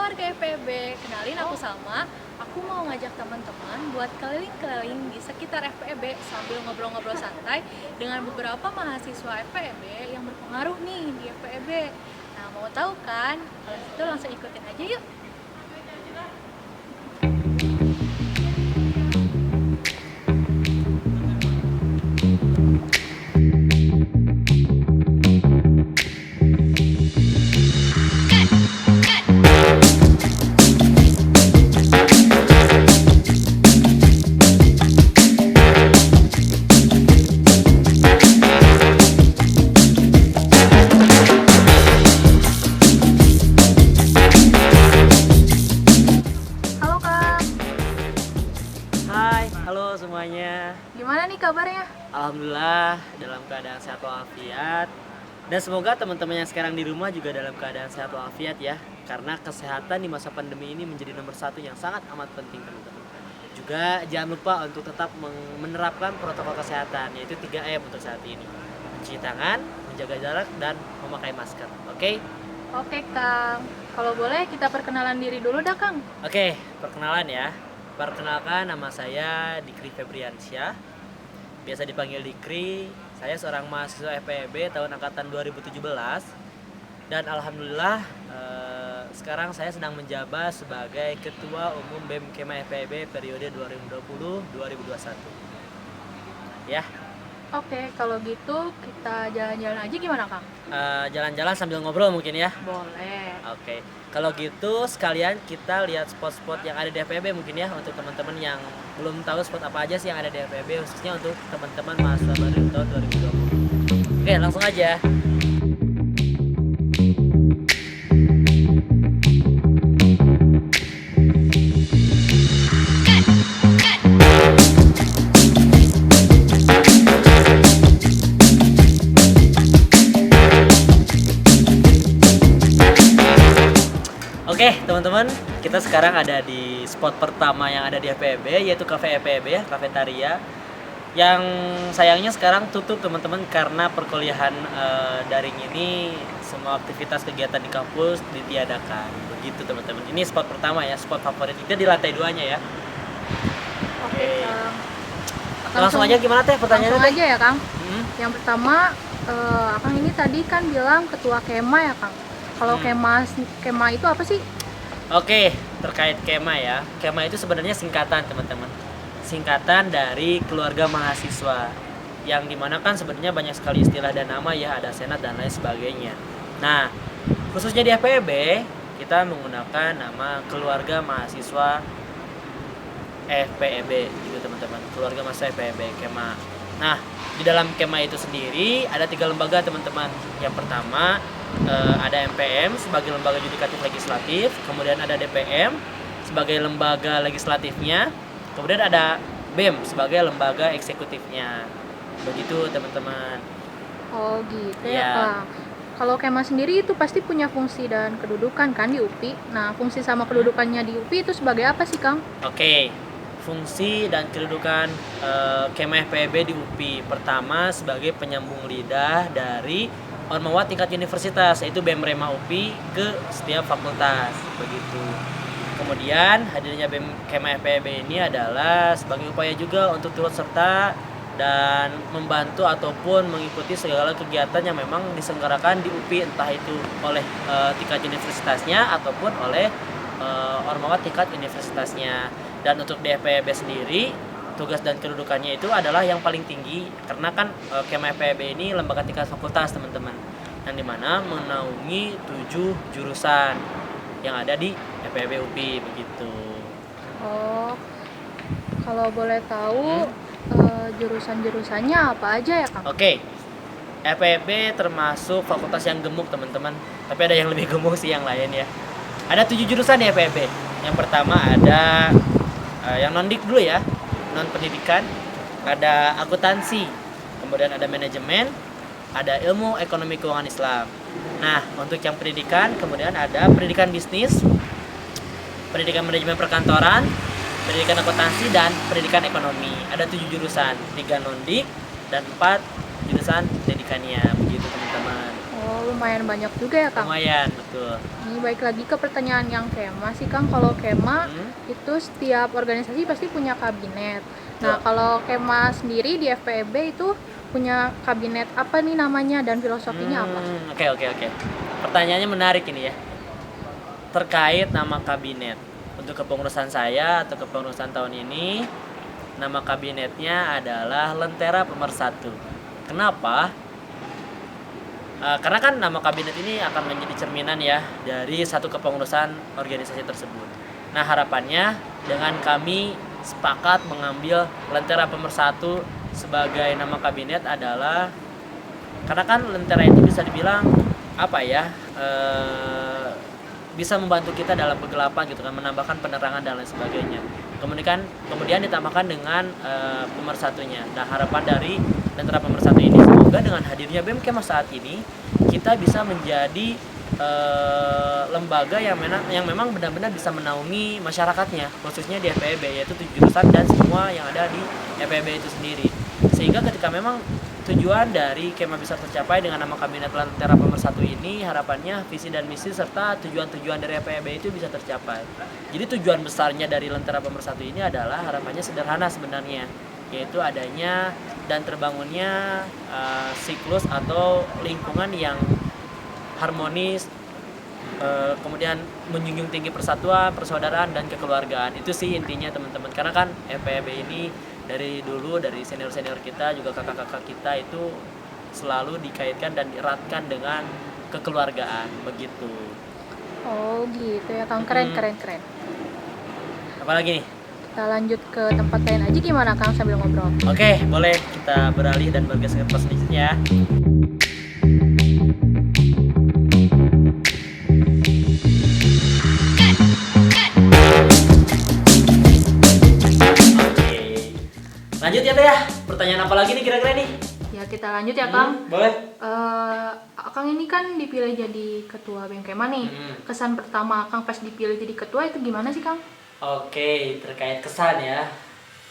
warga FEB, kenalin aku Salma. Aku mau ngajak teman-teman buat keliling-keliling di sekitar FEB sambil ngobrol-ngobrol santai dengan beberapa mahasiswa FEB yang berpengaruh nih di FEB. Nah, mau tahu kan? Kalau gitu langsung ikutin aja yuk. Halo Kak, Hai, halo semuanya. gimana nih kabarnya? Alhamdulillah dalam keadaan sehat walafiat. Dan semoga teman-teman yang sekarang di rumah juga dalam keadaan sehat walafiat ya. Karena kesehatan di masa pandemi ini menjadi nomor satu yang sangat amat penting teman-teman. Juga jangan lupa untuk tetap menerapkan protokol kesehatan, yaitu 3M untuk saat ini. Mencuci tangan, menjaga jarak, dan memakai masker. Oke? Oke Kang, kalau boleh kita perkenalan diri dulu dah Kang. Oke, perkenalan ya. Perkenalkan, nama saya Dikri Febriansyah. Biasa dipanggil Dikri. Saya seorang mahasiswa FEB tahun angkatan 2017. Dan alhamdulillah sekarang saya sedang menjabat sebagai Ketua Umum BEM Kema FEB periode 2020-2021. Ya, Oke, kalau gitu kita jalan-jalan aja gimana Kang? jalan-jalan sambil ngobrol mungkin ya. Boleh. Oke, kalau gitu sekalian kita lihat spot-spot yang ada di FEB mungkin ya, untuk teman-teman yang belum tahu spot apa aja sih yang ada di FEB, khususnya untuk teman-teman mahasiswa baru tahun 2020. Oke, langsung aja. Oke, teman-teman, kita sekarang ada di spot pertama yang ada di FEB, yaitu Cafe FEB ya, kafetaria. Yang sayangnya sekarang tutup teman-teman karena perkuliahan daring ini semua aktivitas kegiatan di kampus ditiadakan. Begitu teman-teman. Ini spot pertama ya, spot favorit kita di lantai 2-nya ya. Oke Kang. Langsung aja gimana teh pertanyaannya? Langsung Teh? aja ya Kang. Hmm, Yang pertama, Akang ini tadi kan bilang ketua Kema ya Kang. Kalau Kema itu apa sih? Oke, terkait Kema ya. Kema itu sebenarnya singkatan teman-teman. Singkatan dari keluarga mahasiswa. Yang dimana kan sebenarnya banyak sekali istilah dan nama ya, ada senat dan lain sebagainya. Nah, khususnya di FEB kita menggunakan nama keluarga mahasiswa FPEB gitu teman-teman, keluarga mahasiswa FPEB Kema. Nah, di dalam Kema itu sendiri ada 3 lembaga teman-teman. Yang pertama ada MPM sebagai lembaga yudikatif legislatif, kemudian ada DPM sebagai lembaga legislatifnya, kemudian ada BEM sebagai lembaga eksekutifnya. Begitu teman-teman. Oh gitu ya Ya. Kang. Kalau Kema sendiri itu pasti punya fungsi dan kedudukan kan di UPI. Nah, fungsi sama kedudukannya di UPI itu sebagai apa sih Kang? Oke, fungsi dan kedudukan Kema FPEB di UPI. Pertama sebagai penyambung lidah dari Ormawa tingkat universitas, yaitu BEM Rema UPI ke setiap fakultas, begitu. Kemudian hadirnya BEM Kema FPEB ini adalah sebagai upaya juga untuk turut serta dan membantu ataupun mengikuti segala kegiatan yang memang diselenggarakan di UPI, entah itu oleh tingkat universitasnya ataupun oleh Ormawa tingkat universitasnya. Dan untuk di FPEB sendiri, tugas dan kedudukannya itu adalah yang paling tinggi karena kan Kema FPEB ini lembaga tingkat fakultas teman-teman, yang dimana menaungi 7 jurusan yang ada di FPEB UPI begitu. Oh, kalau boleh tahu jurusan-jurusannya apa aja ya Kang? Oke, FPEB termasuk fakultas yang gemuk teman-teman, tapi ada yang lebih gemuk sih yang lain ya. Ada 7 jurusan di FPEB. Yang pertama ada yang non-dik dulu ya, non pendidikan, ada akuntansi, kemudian ada manajemen, ada ilmu ekonomi keuangan Islam. Nah, untuk yang pendidikan, kemudian ada pendidikan bisnis, pendidikan manajemen perkantoran, pendidikan akuntansi, dan pendidikan ekonomi. Ada 7 jurusan, 3 non-dik dan 4 jurusan pendidikannya, begitu teman-teman. Oh, lumayan banyak juga ya Kang. Lumayan, betul. Ini baik lagi ke pertanyaan yang Kema sih Kang. Kalau Kema itu setiap organisasi pasti punya kabinet. Nah, kalau Kema sendiri di FPEB itu punya kabinet apa nih namanya dan filosofinya apa? Oke. Pertanyaannya menarik ini ya. Terkait nama kabinet. Untuk kepengurusan saya atau kepengurusan tahun ini, nama kabinetnya adalah Lentera Pemersatu. Kenapa? Karena kan nama kabinet ini akan menjadi cerminan ya dari satu kepengurusan organisasi tersebut. Nah, harapannya dengan kami sepakat mengambil Lentera Pemersatu sebagai nama kabinet adalah karena kan Lentera itu bisa dibilang apa ya, bisa membantu kita dalam kegelapan gitu kan, menambahkan penerangan dan lain sebagainya. Kemudian ditambahkan dengan pemersatunya. Nah, harapan dari Lentera Pemersatu ini semoga dengan hadirnya BEM saat ini kita bisa menjadi lembaga yang memang benar-benar bisa menaungi masyarakatnya, khususnya di FPEB, yaitu jurusan dan semua yang ada di FPEB itu sendiri. Sehingga ketika memang tujuan dari Kema bisa tercapai dengan nama kabinet Lentera Pemersatu ini, harapannya visi dan misi serta tujuan-tujuan dari FPEB itu bisa tercapai. Jadi tujuan besarnya dari Lentera Pemersatu ini adalah harapannya sederhana sebenarnya, yaitu adanya dan terbangunnya siklus atau lingkungan yang harmonis, kemudian menjunjung tinggi persatuan, persaudaraan, dan kekeluargaan. Itu sih intinya teman-teman. Karena kan FPEB ini dari dulu, dari senior-senior kita, juga kakak-kakak kita itu selalu dikaitkan dan dieratkan dengan kekeluargaan, begitu. Oh gitu ya Kang, keren. Apalagi nih? Kita lanjut ke tempat lain aja gimana Kang sambil ngobrol? Oke, boleh kita beralih dan bergeser ke pos selanjutnya ya. Lanjut ya Teh ya, pertanyaan apa lagi nih kira-kira nih? Ya kita lanjut ya Kang. Boleh. Kang ini kan dipilih jadi ketua BEM Kema nih. Kesan pertama Kang pas dipilih jadi ketua itu gimana sih Kang? Oke, terkait kesan ya.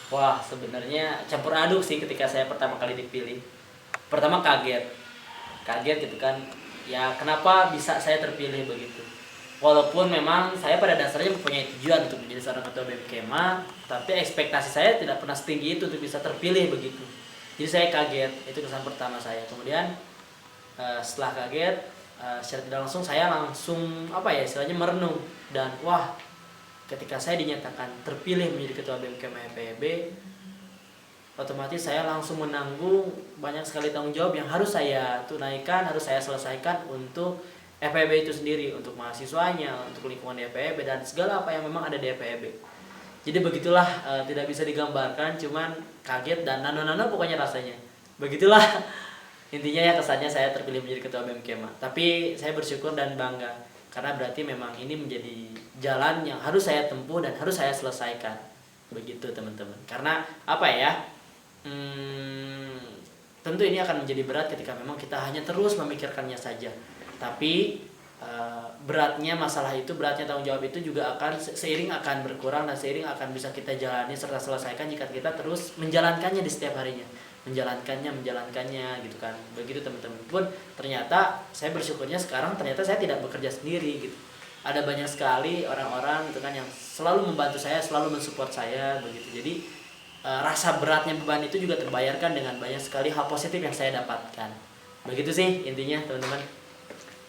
Wah, sebenarnya campur aduk sih ketika saya pertama kali dipilih. Pertama kaget gitu kan. Ya kenapa bisa saya terpilih begitu? Walaupun memang saya pada dasarnya mempunyai tujuan untuk menjadi seorang ketua BEM Kema, tapi ekspektasi saya tidak pernah setinggi itu untuk bisa terpilih begitu. Jadi saya kaget, itu kesan pertama saya. Kemudian setelah kaget, secara tidak langsung saya langsung istilahnya merenung, dan wah, ketika saya dinyatakan terpilih menjadi ketua BEM Kema FPEB, otomatis saya langsung menanggung banyak sekali tanggung jawab yang harus saya tunaikan, harus saya selesaikan untuk FPEB itu sendiri, untuk mahasiswanya, untuk lingkungan FPEB, dan segala apa yang memang ada di FPEB. Jadi begitulah, tidak bisa digambarkan, cuman kaget dan nano-nano pokoknya rasanya. Begitulah intinya ya kesannya saya terpilih menjadi ketua BEM Kema. Tapi saya bersyukur dan bangga karena berarti memang ini menjadi jalan yang harus saya tempuh dan harus saya selesaikan. Begitu teman-teman. Karena apa ya? Tentu ini akan menjadi berat ketika memang kita hanya terus memikirkannya saja. Tapi beratnya masalah itu, beratnya tanggung jawab itu juga akan seiring akan berkurang dan seiring akan bisa kita jalani serta selesaikan jika kita terus menjalankannya di setiap harinya, menjalankannya gitu kan. Begitu teman-teman. Pun ternyata saya bersyukurnya sekarang ternyata saya tidak bekerja sendiri gitu. Ada banyak sekali orang-orang gitu kan yang selalu membantu saya, selalu mensupport saya begitu. Jadi rasa beratnya beban itu juga terbayarkan dengan banyak sekali hal positif yang saya dapatkan. Begitu sih intinya teman-teman.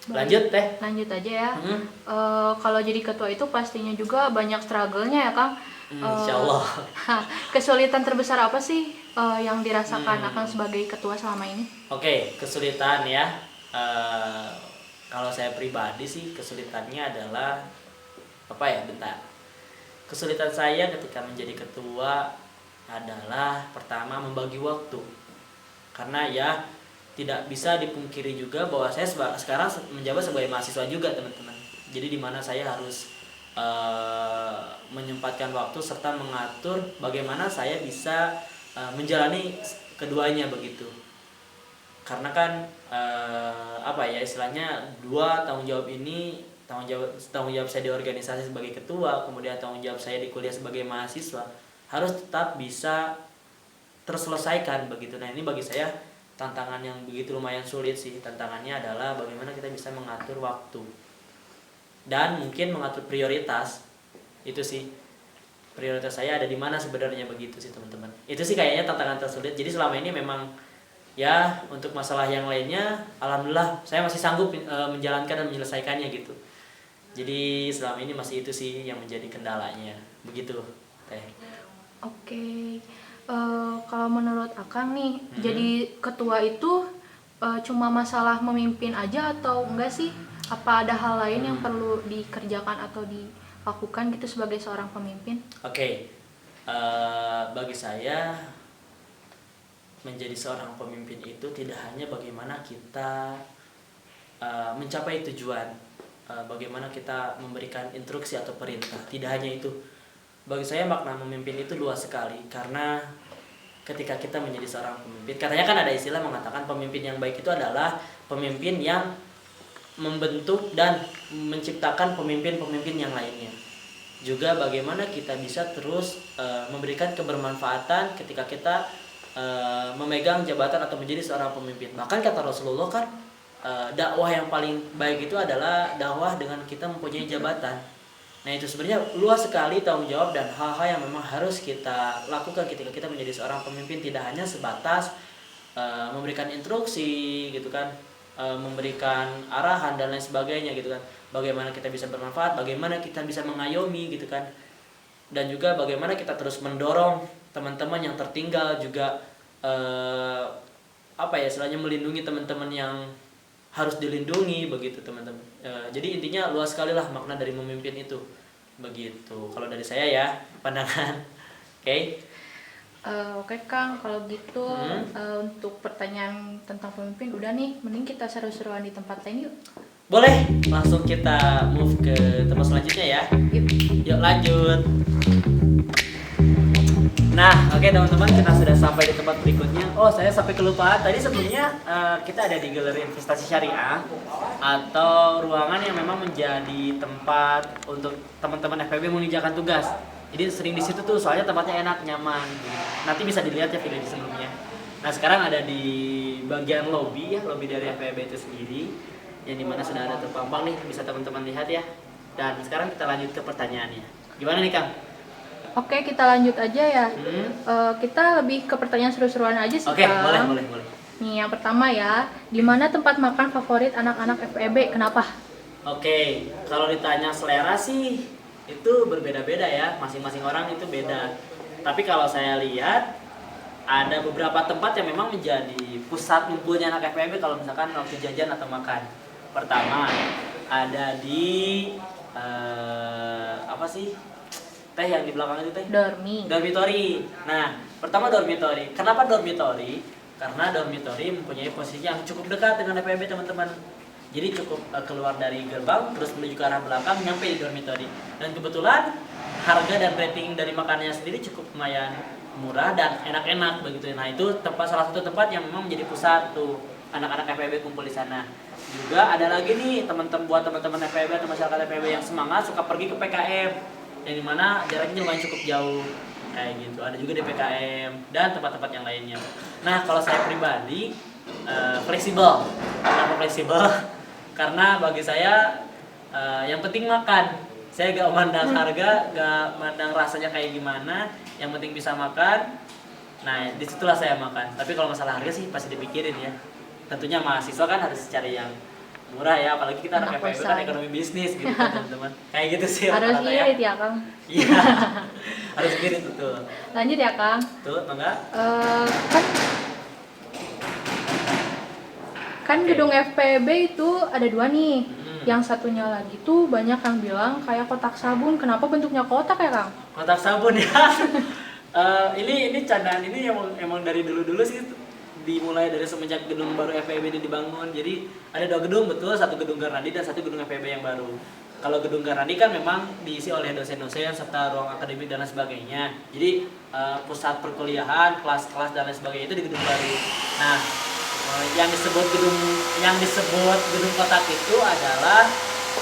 Lanjut Teh. Lanjut aja ya. Kalau jadi ketua itu pastinya juga banyak struggle-nya ya Kang. Insya Allah. Kesulitan terbesar apa sih yang dirasakan Akang sebagai ketua selama ini? Oke, kesulitan ya. Kalau saya pribadi sih kesulitannya adalah kesulitan saya ketika menjadi ketua adalah pertama membagi waktu. Karena ya tidak bisa dipungkiri juga bahwa saya sekarang menjabat sebagai mahasiswa juga teman-teman. Jadi di mana saya harus menyempatkan waktu serta mengatur bagaimana saya bisa menjalani keduanya begitu. Karena kan istilahnya dua tanggung jawab ini, tanggung jawab saya di organisasi sebagai ketua, kemudian tanggung jawab saya di kuliah sebagai mahasiswa harus tetap bisa terselesaikan begitu. Nah, ini bagi saya tantangan yang begitu lumayan sulit sih. Tantangannya adalah bagaimana kita bisa mengatur waktu dan mungkin mengatur prioritas. Itu sih, prioritas saya ada di mana sebenarnya, begitu sih teman-teman. Itu sih kayaknya tantangan tersulit. Jadi selama ini memang ya untuk masalah yang lainnya alhamdulillah saya masih sanggup menjalankan dan menyelesaikannya gitu. Jadi selama ini masih itu sih yang menjadi kendalanya, begitu Teh. Oke. Kalau menurut Akang nih, jadi ketua itu cuma masalah memimpin aja atau enggak sih? Apa ada hal lain yang perlu dikerjakan atau dilakukan gitu sebagai seorang pemimpin? Oke. Bagi saya menjadi seorang pemimpin itu tidak hanya bagaimana kita mencapai tujuan, bagaimana kita memberikan instruksi atau perintah, tidak hanya itu. Bagi saya makna memimpin itu luas sekali, karena ketika kita menjadi seorang pemimpin, katanya kan ada istilah mengatakan pemimpin yang baik itu adalah pemimpin yang membentuk dan menciptakan pemimpin-pemimpin yang lainnya. Juga bagaimana kita bisa terus memberikan kebermanfaatan ketika kita memegang jabatan atau menjadi seorang pemimpin. Bahkan kata Rasulullah kan, dakwah yang paling baik itu adalah dakwah dengan kita mempunyai jabatan. Nah itu sebenarnya luas sekali tanggung jawab dan hal-hal yang memang harus kita lakukan ketika kita menjadi seorang pemimpin. Tidak hanya sebatas memberikan instruksi gitu kan, memberikan arahan dan lain sebagainya gitu kan. Bagaimana kita bisa bermanfaat, bagaimana kita bisa mengayomi gitu kan. Dan juga bagaimana kita terus mendorong teman-teman yang tertinggal, juga istilahnya melindungi teman-teman yang harus dilindungi, begitu teman-teman. Jadi intinya luas sekali lah makna dari memimpin itu, begitu kalau dari saya ya pandangan. Oke. Oke Kang, kalau gitu untuk pertanyaan tentang pemimpin udah nih, mending kita seru-seruan di tempat lain yuk. Boleh, langsung kita move ke tempat selanjutnya ya. Yuk lanjut. Nah, oke teman-teman, kita sudah sampai di tempat berikutnya. Oh, saya sampai kelupaan. Tadi sebelumnya kita ada di Galeri Investasi Syariah, atau ruangan yang memang menjadi tempat untuk teman-teman FPB mengerjakan tugas. Jadi sering di situ tuh, soalnya tempatnya enak, nyaman. Nanti bisa dilihat ya video di sebelumnya. Nah, sekarang ada di bagian lobby ya, lobby dari FPB itu sendiri, yang dimana sudah ada terpampang nih, bisa teman-teman lihat ya. Dan sekarang kita lanjut ke pertanyaannya. Gimana nih Kang? Oke, kita lanjut aja ya. Kita lebih ke pertanyaan seru-seruan aja sih, Oke, Kang. boleh. Nih, yang pertama ya, di mana tempat makan favorit anak-anak FEB? Kenapa? Oke, kalau ditanya selera sih itu berbeda-beda ya, masing-masing orang itu beda. Tapi kalau saya lihat ada beberapa tempat yang memang menjadi pusat ngumpulnya anak FEB kalau misalkan waktu jajan atau makan. Pertama, ada di Teh yang di belakang itu teh? Dormitory. Nah, pertama dormitory. Kenapa dormitory? Karena dormitory mempunyai posisi yang cukup dekat dengan FEB teman-teman. Jadi cukup keluar dari gerbang terus menuju ke arah belakang nyampe di dormitory. Dan kebetulan harga dan rating dari makanannya sendiri cukup lumayan murah dan enak-enak begitu. Nah, itu salah satu tempat yang memang menjadi pusat tuh anak-anak FEB kumpul di sana. Juga ada lagi nih teman-teman FEB atau masyarakat FEB yang semangat suka pergi ke PKM, yang dimana jaraknya lumayan cukup jauh kayak gitu. Ada juga di PKM dan tempat-tempat yang lainnya. Nah, kalau saya pribadi fleksibel. Kenapa fleksibel? Karena bagi saya yang penting makan. Saya gak mandang harga, gak mandang rasanya kayak gimana, yang penting bisa makan. Nah, disitulah saya makan. Tapi kalau masalah harga sih pasti dipikirin ya. Tentunya mahasiswa kan harus cari yang murah ya, apalagi kita anak FEB kan ekonomi bisnis gitu kan teman-teman. Kayak gitu sih. Harus irit ya Kang. Iya. Harus irit betul. Lanjut ya Kang. Tuh, enggak? Kan gedung FPB itu ada dua nih. Yang satunya lagi tuh banyak yang bilang kayak kotak sabun. Kenapa bentuknya kotak ya Kang? Kotak sabun ya. Ini candaan ini emang dari dulu sih, dimulai dari semenjak gedung baru FEB ini dibangun. Jadi ada dua gedung, betul, satu gedung Garnadi dan satu gedung FEB yang baru. Kalau gedung Garnadi kan memang diisi oleh dosen-dosen serta ruang akademik dan lain sebagainya. Jadi pusat perkuliahan, kelas-kelas dan lain sebagainya itu di gedung baru. Nah, yang disebut gedung kotak itu adalah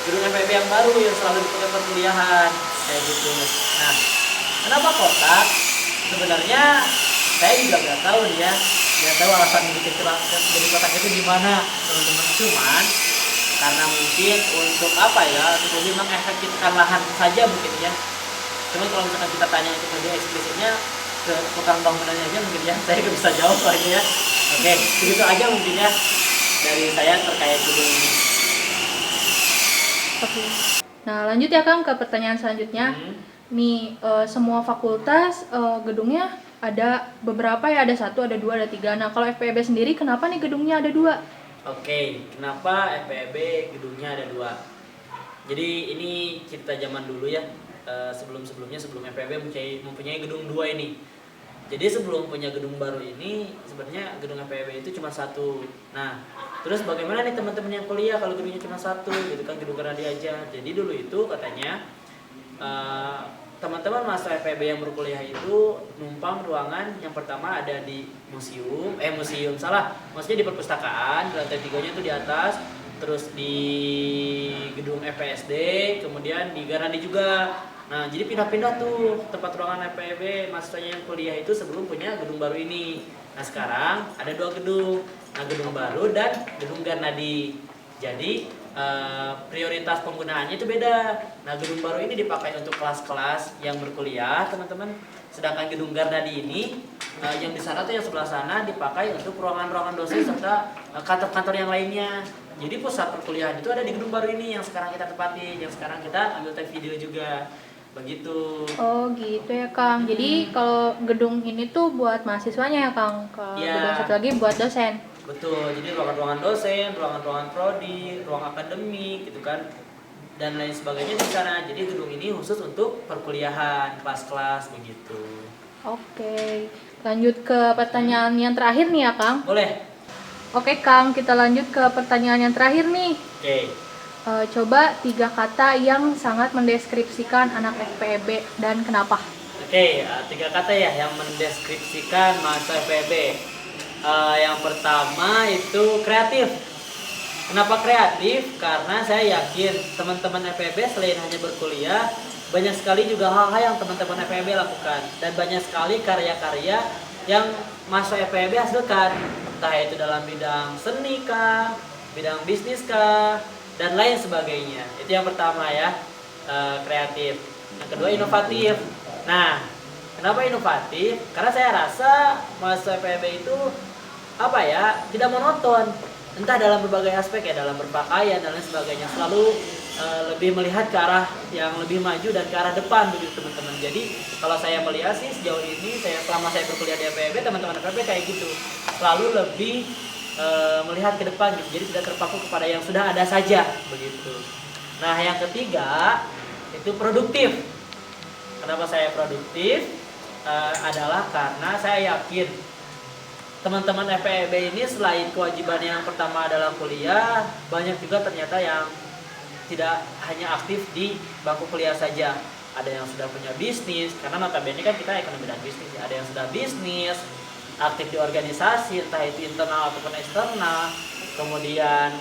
gedung FEB yang baru yang selalu dipakai perkuliahan kayak gitu. Nah, kenapa kotak? Sebenarnya saya juga nggak tahu nih ya. Nggak tahu alasan bikin jadi kotak itu gimana teman-teman, cuman karena mungkin untuk apa ya, untuk lebih mengefektifkan lahan saja mungkin ya. Cuman kalau misalkan kita tanya untuk lebih eksplisitnya ke tukang bangunannya aja mungkin ya, saya nggak bisa jawab soalnya ya. Oke, begitu aja mungkin ya dari saya terkait gedung ini. Oke. Nah, lanjut ya Kang ke pertanyaan selanjutnya. Nih, semua fakultas gedungnya ada beberapa ya, ada 1, ada 2, ada 3. Nah, kalau FPIB sendiri kenapa nih gedungnya ada 2? Oke, kenapa FPIB gedungnya ada 2? Jadi ini cerita zaman dulu ya, sebelum FPIB mempunyai gedung 2 ini. Jadi sebelum punya gedung baru ini, sebenarnya gedung FPIB itu cuma 1. Nah, terus bagaimana nih teman-teman yang kuliah kalau gedungnya cuma 1 gitu kan, gedung Granadi aja. Jadi dulu itu katanya teman-teman mahasiswa FPIB yang berkuliah itu numpang ruangan yang pertama ada di maksudnya di perpustakaan, di lantai 3-nya itu di atas, terus di gedung FPSD, kemudian di Granadi juga. Nah, jadi pindah-pindah tuh tempat ruangan FPIB mahasiswanya yang kuliah itu sebelum punya gedung baru ini. Nah, sekarang ada 2 gedung. Nah, gedung baru dan gedung Granadi. Jadi prioritas penggunaannya itu beda. Nah, gedung baru ini dipakai untuk kelas-kelas yang berkuliah, teman-teman. Sedangkan gedung Granadi ini yang di sana tuh, yang sebelah sana, dipakai untuk ruangan-ruangan dosen serta kantor-kantor yang lainnya. Jadi pusat perkuliahan itu ada di gedung baru ini yang sekarang kita tempati, yang sekarang kita ambil take video juga. Begitu. Oh gitu ya Kang. Jadi kalau gedung ini tuh buat mahasiswanya ya Kang. Kalau gedung satu lagi buat dosen. Betul. Jadi ruangan-ruangan dosen, ruangan-ruangan prodi, ruang akademik gitu kan, dan lain sebagainya di sana. Jadi gedung ini khusus untuk perkuliahan, kelas-kelas begitu. Oke. Lanjut ke pertanyaan yang terakhir nih ya Kang. Boleh. Oke Kang, kita lanjut ke pertanyaan yang terakhir nih. Oke. Coba 3 kata yang sangat mendeskripsikan anak FPIB dan kenapa? Oke, 3 kata ya yang mendeskripsikan mahasiswa FPIB. Yang pertama itu kreatif. Kenapa kreatif? Karena saya yakin teman-teman FPIB selain hanya berkuliah, banyak sekali juga hal-hal yang teman-teman FPIB lakukan, dan banyak sekali karya-karya yang mahasiswa FPIB hasilkan, entah itu dalam bidang seni kah, bidang bisnis kah, dan lain sebagainya. Itu yang pertama ya, kreatif. Yang kedua inovatif. Nah, kenapa inovatif? Karena saya rasa mahasiswa FPIB itu tidak monoton, entah dalam berbagai aspek ya, dalam berpakaian dan lain sebagainya, selalu lebih melihat ke arah yang lebih maju dan ke arah depan begitu teman-teman. Jadi kalau saya melihat sih sejauh ini, selama saya berkuliah di FPIB, teman-teman FPIB kayak gitu, selalu lebih melihat ke depan gitu, jadi tidak terpaku kepada yang sudah ada saja begitu. Nah, yang ketiga itu produktif. Kenapa saya produktif? Adalah karena saya yakin teman-teman FPIB ini selain kewajiban yang pertama adalah kuliah, banyak juga ternyata yang tidak hanya aktif di bangku kuliah saja. Ada yang sudah punya bisnis, karena notabene kan kita ekonomi dan bisnis. Ada yang sudah bisnis, aktif di organisasi, entah itu internal ataupun eksternal. Kemudian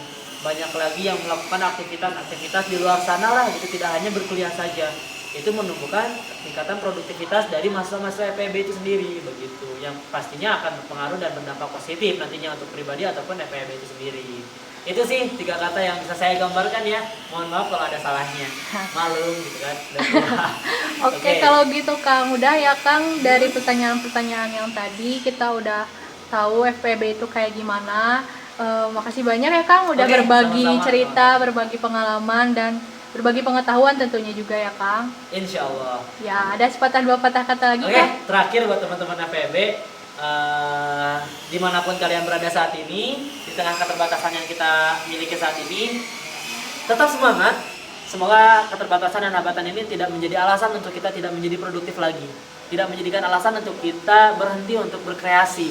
banyak lagi yang melakukan aktivitas di luar sana lah, itu tidak hanya berkuliah saja. Itu menumbuhkan tingkatan produktivitas dari mahasiswa-mahasiswa FPIB itu sendiri begitu, yang pastinya akan berpengaruh dan berdampak positif nantinya untuk pribadi ataupun FPIB itu sendiri. Itu sih 3 kata yang bisa saya gambarkan ya. Mohon maaf kalau ada salahnya. Malum gitu kan. Oke, kalau gitu Kang, udah ya Kang, dari pertanyaan-pertanyaan yang tadi kita udah tahu FPIB itu kayak gimana. Makasih banyak ya Kang udah berbagi sama-sama cerita, berbagi pengalaman dan berbagi pengetahuan tentunya juga ya Kang. Insya Allah. Ya, ada sepatah 2 patah kata lagi Kang. Terakhir buat teman-teman FPIB, dimanapun kalian berada saat ini, di tengah keterbatasan yang kita miliki saat ini, tetap semangat. Semoga keterbatasan dan hambatan ini tidak menjadi alasan untuk kita tidak menjadi produktif lagi, tidak menjadikan alasan untuk kita berhenti untuk berkreasi.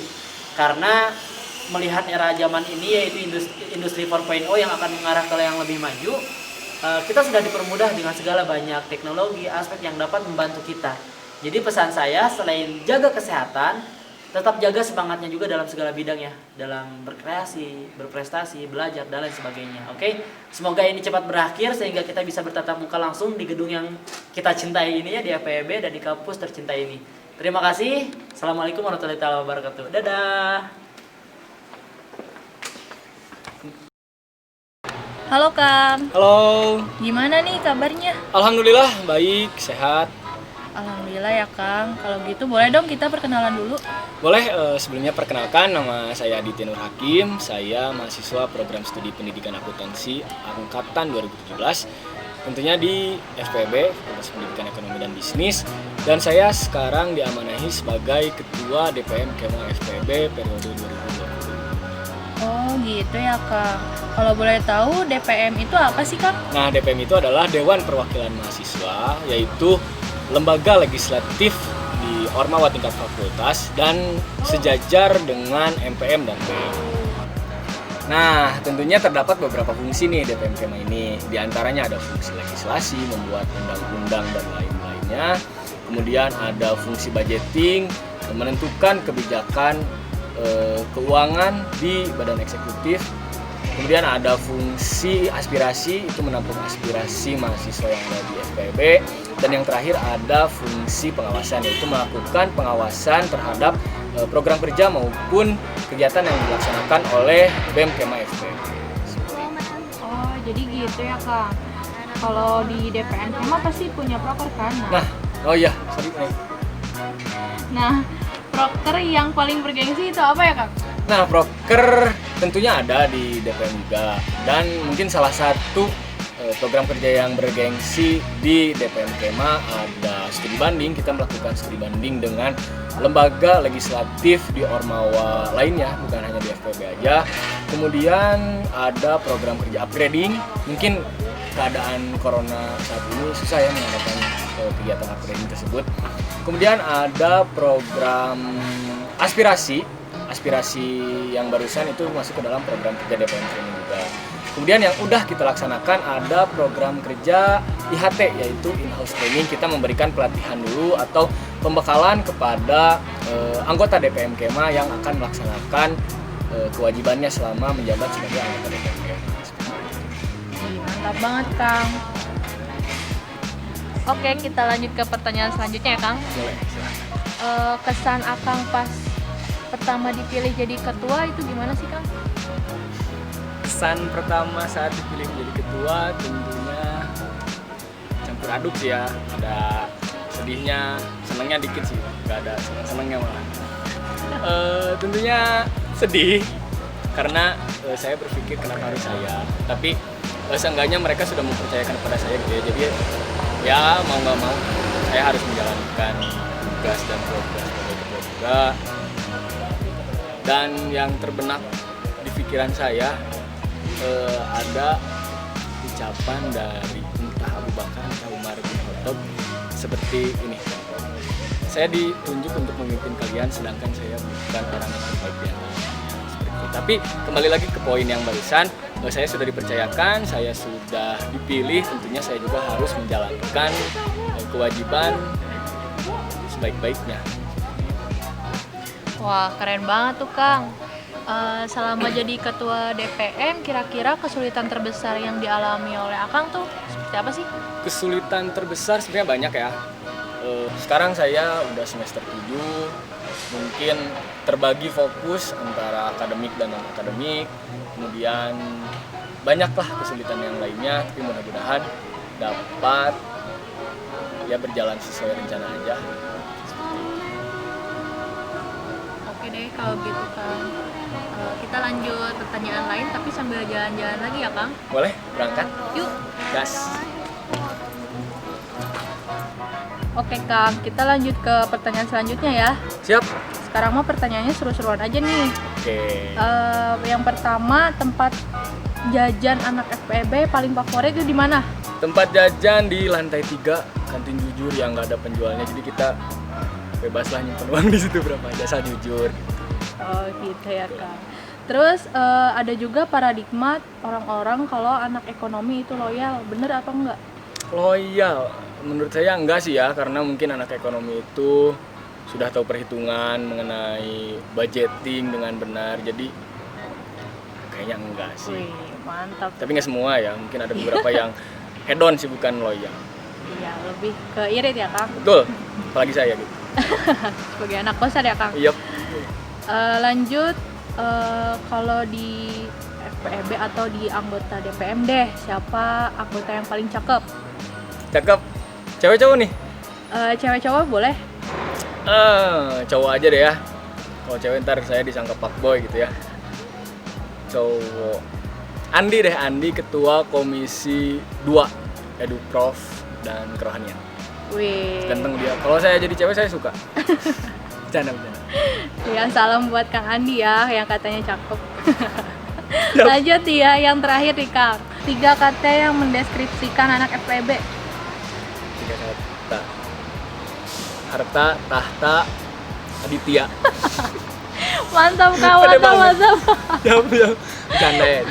Karena melihat era zaman ini, yaitu industri 4.0 yang akan mengarah ke yang lebih maju, kita sudah dipermudah dengan segala banyak teknologi, aspek yang dapat membantu kita. Jadi pesan saya, selain jaga kesehatan, tetap jaga semangatnya juga dalam segala bidang ya, dalam berkreasi, berprestasi, belajar, dan lain sebagainya. Oke? Semoga ini cepat berakhir sehingga kita bisa bertatap muka langsung di gedung yang kita cintai ini ya, di FPIB dan di kampus tercinta ini. Terima kasih. Assalamualaikum warahmatullahi wabarakatuh. Dadah. Halo Kang, Halo, gimana nih kabarnya? alhamdulillah baik, sehat. Alhamdulillah ya Kang, kalau gitu boleh dong kita perkenalan dulu. Boleh sebelumnya perkenalkan, nama saya Aditya Nur Hakim. Saya mahasiswa program studi pendidikan akuntansi angkatan 2017. Tentunya di FPB, Fakultas Pendidikan Ekonomi dan Bisnis. Dan saya sekarang diamanahi sebagai Ketua DPM Kema FPB periode 2020. Oh gitu ya Kang. Kalau boleh tahu DPM itu apa sih Kang? Nah, DPM itu adalah Dewan Perwakilan Mahasiswa, yaitu lembaga legislatif di Ormawa tingkat fakultas dan sejajar dengan MPM dan BEM. Nah, tentunya terdapat beberapa fungsi nih DPM Kema ini. Di antaranya ada fungsi legislasi, membuat undang-undang dan lain-lainnya. Kemudian ada fungsi budgeting, menentukan kebijakan keuangan di badan eksekutif. Kemudian ada fungsi aspirasi, itu menampung aspirasi mahasiswa yang ada di FPB. Dan yang terakhir ada fungsi pengawasan, yaitu melakukan pengawasan terhadap program kerja maupun kegiatan yang dilaksanakan oleh BEM Kema FPB. Oh jadi gitu ya Kang. Kalau di DPM Kema pasti punya proker kan? Nah, oh iya, sorry nih. Nah, proker yang paling bergengsi itu apa ya Kang? Nah, proker tentunya ada di DPM juga. Dan mungkin salah satu program kerja yang bergengsi di DPM Kema ada studi banding. Kita melakukan studi banding dengan lembaga legislatif di Ormawa lainnya, bukan hanya di FPB aja. Kemudian ada program kerja upgrading. Mungkin keadaan corona saat ini susah ya mengadakan kegiatan upgrading tersebut. Kemudian ada program aspirasi yang barusan itu masuk ke dalam program kerja DPM Training juga. Kemudian yang udah kita laksanakan ada program kerja IHT, yaitu in-house training. Kita memberikan pelatihan dulu atau pembekalan kepada anggota DPM Kema yang akan melaksanakan kewajibannya selama menjabat sebagai anggota DPM Kema. Mantap banget Kang. Oke, kita lanjut ke pertanyaan selanjutnya ya Kang. Boleh, silakan. Kesan Akang pas pertama dipilih jadi ketua itu gimana sih Kang? Kesan pertama saat dipilih menjadi ketua tentunya campur aduk sih ya. Ada sedihnya, senangnya dikit sih, nggak ada senangnya malah. Tentunya sedih karena saya berpikir kenapa harus saya, tapi seenggaknya mereka sudah mempercayakan kepada saya gitu ya. Jadi ya mau nggak mau saya harus menjalankan tugas dan program sebagai ketua juga. Dan yang terbenak di pikiran saya ada ucapan dari entah Abu Bakar atau Umar bin Khattab seperti ini: saya ditunjuk untuk memimpin kalian sedangkan saya bukan orang yang terbaik di antara kalian. Seperti itu. Tapi kembali lagi ke poin yang barusan, saya sudah dipercayakan, saya sudah dipilih, tentunya saya juga harus menjalankan kewajiban sebaik-baiknya. Wah, keren banget tuh Kang. Selama jadi ketua DPM, kira-kira kesulitan terbesar yang dialami oleh Akang tuh seperti apa sih? Kesulitan terbesar sebenarnya banyak ya. Sekarang saya udah semester 7, mungkin terbagi fokus antara akademik dan non-akademik. Kemudian banyaklah kesulitan yang lainnya, tapi mudah-mudahan dapat ya berjalan sesuai rencana aja. Oke deh kalau gitu Kang. Kita lanjut pertanyaan lain tapi sambil jalan-jalan lagi ya Kang. Boleh berangkat? Yuk. Gas. Oke Kang, kita lanjut ke pertanyaan selanjutnya ya. Siap. Sekarang mah pertanyaannya seru-seruan aja nih. Oke. Yang pertama, tempat jajan anak FPB paling favorit itu di mana? Tempat jajan di lantai 3, kantin jujur yang nggak ada penjualnya. Jadi kita bebas lah nyimpen uang di situ berapa aja, asal jujur. Oh gitu ya Kang. Terus ada juga paradigma orang-orang kalau anak ekonomi itu loyal, bener atau enggak? Loyal, menurut saya enggak sih ya, karena mungkin anak ekonomi itu sudah tahu perhitungan mengenai budgeting dengan benar, jadi kayaknya enggak sih. Wih, mantap. Tapi nggak semua ya, mungkin ada beberapa yang hedon sih, bukan loyal. Iya, lebih ke irit ya Kang. Betul, apalagi saya gitu. Sebagai anak kosan ya Kang. Iya. Lanjut, kalau di FPEB atau di anggota DPM deh. Siapa anggota yang paling cakep? Cakep. Cewek cowok nih? Cewek cowok boleh? Cowok aja deh ya. Kalau cewek ntar saya disangka fuckboy gitu ya. Cowok. Andi, ketua komisi 2 Eduprof dan kerohanian. Wih. Ganteng dia. Kalau saya jadi cewek saya suka. Bercanda. Ya, salam buat Kang Andi ya, yang katanya cakep. Lanjut ya, yang terakhir nih Kang. 3 kata yang mendeskripsikan anak FPB. 3 kata. Harta, tahta, aditya. Mantap Kang, Pede mantap. banget. Jawab. Bercanda ya.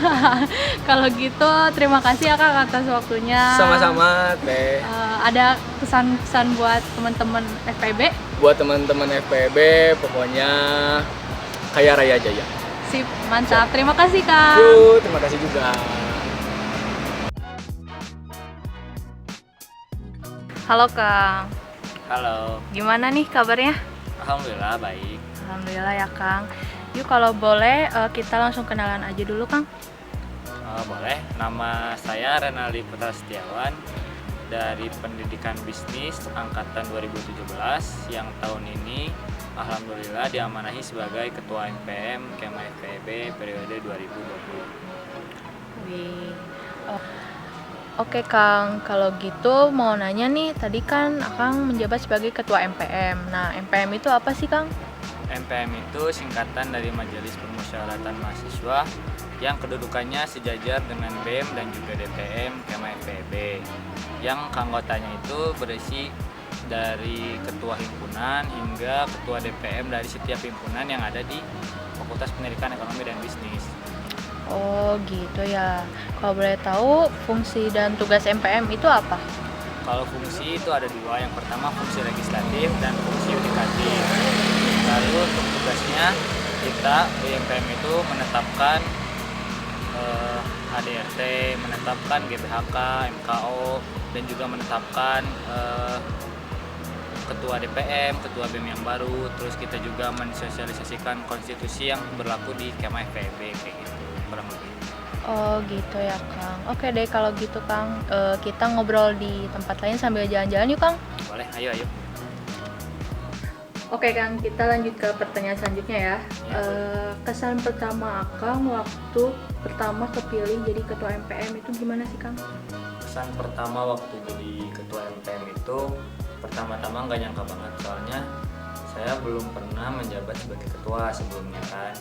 Kalau gitu, terima kasih ya Kang atas waktunya. Sama-sama teh. Ada pesan-pesan buat teman-teman FPB? Buat teman-teman FPB pokoknya kaya raya jaya. Sip, mantap. Terima kasih Kang. Yuk, terima kasih juga. Halo Kang. Halo, Gimana nih kabarnya? alhamdulillah baik. Alhamdulillah ya Kang. Yuk kalau boleh kita langsung kenalan aja dulu Kang. Boleh, nama saya Renaldi Putra Setiawan dari Pendidikan Bisnis Angkatan 2017 yang tahun ini alhamdulillah diamanahi sebagai Ketua MPM Kema FPEB periode 2020. Wih. Oke Kang, kalau gitu mau nanya nih, tadi kan Akang menjabat sebagai Ketua MPM. Nah, MPM itu apa sih Kang? MPM itu singkatan dari Majelis Permusyawaratan Mahasiswa yang kedudukannya sejajar dengan BEM dan juga DPM Kema FPEB. Yang anggotanya itu berisi dari ketua himpunan hingga ketua DPM dari setiap himpunan yang ada di Fakultas Pendidikan Ekonomi dan Bisnis. Oh gitu ya. Kalau boleh tahu fungsi dan tugas MPM itu apa? Kalau fungsi itu ada 2, yang pertama fungsi legislatif dan fungsi yudikatif. Lalu untuk tugasnya kita di MPM itu menetapkan ADRT, menetapkan GBHK, MKO, dan juga menetapkan ketua DPM, ketua BEM yang baru. Terus kita juga mensosialisasikan konstitusi yang berlaku di Kema FPEB kayak gitu kurang lebih. Oh gitu ya Kang. Oke deh kalau gitu Kang, kita ngobrol di tempat lain sambil jalan-jalan yuk Kang. Boleh, ayo. Oke Kang, kita lanjut ke pertanyaan selanjutnya ya. Ya, Kesan pertama Akang waktu pertama kepilih jadi ketua MPM itu gimana sih Kang? Kesan pertama waktu jadi ketua MPM itu pertama-tama nggak nyangka banget, soalnya saya belum pernah menjabat sebagai ketua sebelumnya kan.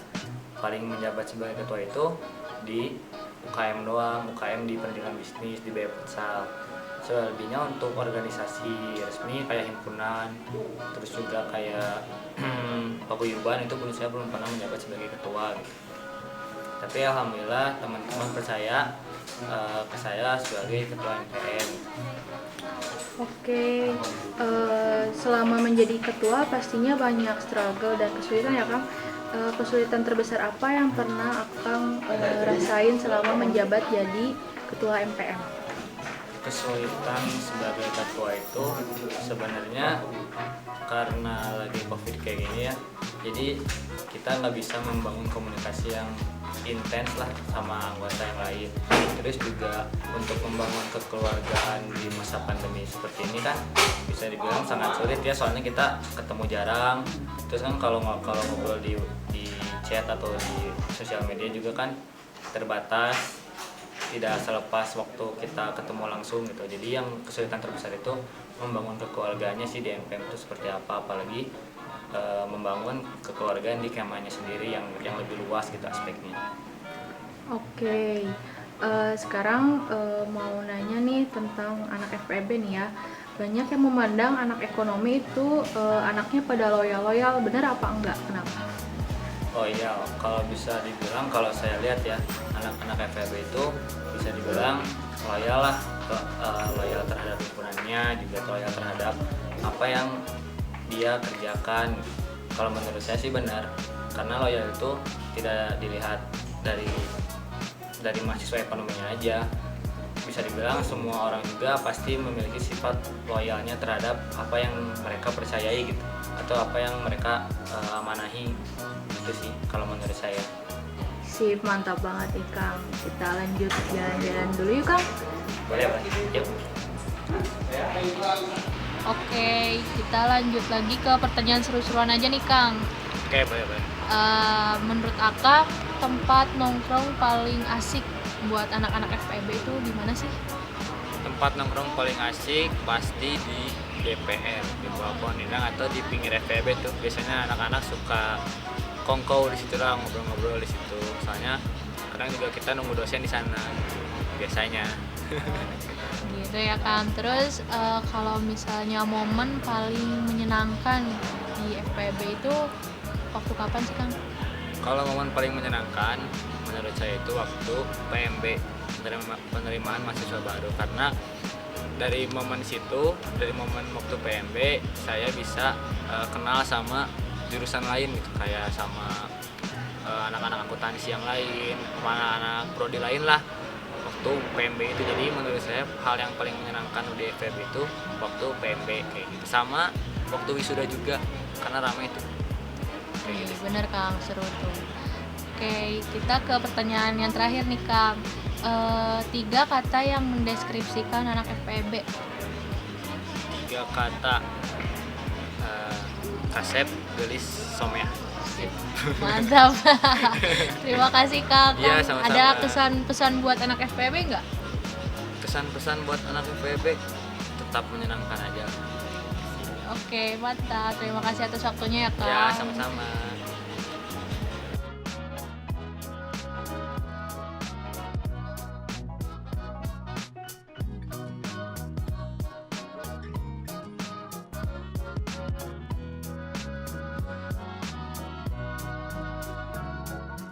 Paling menjabat sebagai ketua itu di UKM doang, UKM di Pendidikan Bisnis di BEM Futsal. Selebihnya untuk organisasi resmi kayak himpunan, terus juga kayak paguyuban itu saya belum pernah menjabat sebagai ketua gitu. Tapi alhamdulillah teman-teman percaya ke saya sebagai ketua MPM. Oke, selama menjadi ketua pastinya banyak struggle dan kesulitan ya Kang. Kesulitan terbesar apa yang pernah Akang rasain selama menjabat jadi ketua MPM? Kesulitan sebagai ketua itu sebenarnya karena lagi COVID kayak gini ya, jadi kita nggak bisa membangun komunikasi yang intens lah sama anggota yang lain. Terus juga untuk membangun kekeluargaan di masa pandemi seperti ini kan bisa dibilang sangat sulit ya, soalnya kita ketemu jarang. Terus kan kalau ngobrol di chat atau di sosial media juga kan terbatas, tidak selepas waktu kita ketemu langsung gitu. Jadi yang kesulitan terbesar itu membangun kekeluargaannya sih di MPM itu seperti apa, apalagi membangun kekeluargaan di kemahnya sendiri yang lebih luas gitu aspeknya. Oke, sekarang mau nanya nih tentang anak FPB nih ya. Banyak yang memandang anak ekonomi itu anaknya pada loyal-loyal, benar apa enggak? Kenapa? Oh iya, kalau bisa dibilang, kalau saya lihat ya, anak-anak FPB itu bisa dibilang loyal lah, loyal terhadap himpunannya, juga loyal terhadap apa yang dia kerjakan. Kalau menurut saya sih benar, karena loyal itu tidak dilihat dari mahasiswa ekonominya aja. Bisa dibilang semua orang juga pasti memiliki sifat loyalnya terhadap apa yang mereka percayai gitu, atau apa yang mereka amanahi. Itu sih kalau menurut saya. Sip, mantap banget nih Kang. Kita lanjut jalan-jalan dulu yuk Kang. Boleh, yuk. Oke, kita lanjut lagi ke pertanyaan seru-seruan aja nih Kang. Oke, boleh. Menurut Akang, tempat nongkrong paling asik buat anak-anak FEB itu di mana sih? Tempat nongkrong paling asik pasti di DPR, di bawah pohon rindang atau di pinggir FPB tuh. Biasanya anak-anak suka kongkow di situ lah, ngobrol-ngobrol di situ. Soalnya kadang juga kita nunggu dosen di sana biasanya. Gitu ya Kang. Terus kalau misalnya momen paling menyenangkan di FPB itu waktu kapan sih Kang? Kalau momen paling menyenangkan menurut saya itu waktu PMB, penerimaan mahasiswa baru, karena dari momen situ, dari momen waktu PMB saya bisa kenal sama jurusan lain gitu, kayak sama anak-anak akuntansi yang lain, anak-anak prodi lain lah waktu PMB itu. Jadi menurut saya hal yang paling menyenangkan di FEB itu waktu PMB kayak gitu, sama waktu wisuda juga karena ramai itu kayak gitu. Bener Kang, seru tuh. Oke, kita ke pertanyaan yang terakhir nih Kang. 3 kata yang mendeskripsikan anak FPB. 3 kata: kasep, gelis, somea. Mantap. Terima kasih Kang. Iya, sama-sama. Ada kesan-pesan buat anak FPB nggak? Kesan-pesan buat anak FPB tetap menyenangkan aja. Oke, mantap. Terima kasih atas waktunya ya Kang. Ya, sama-sama.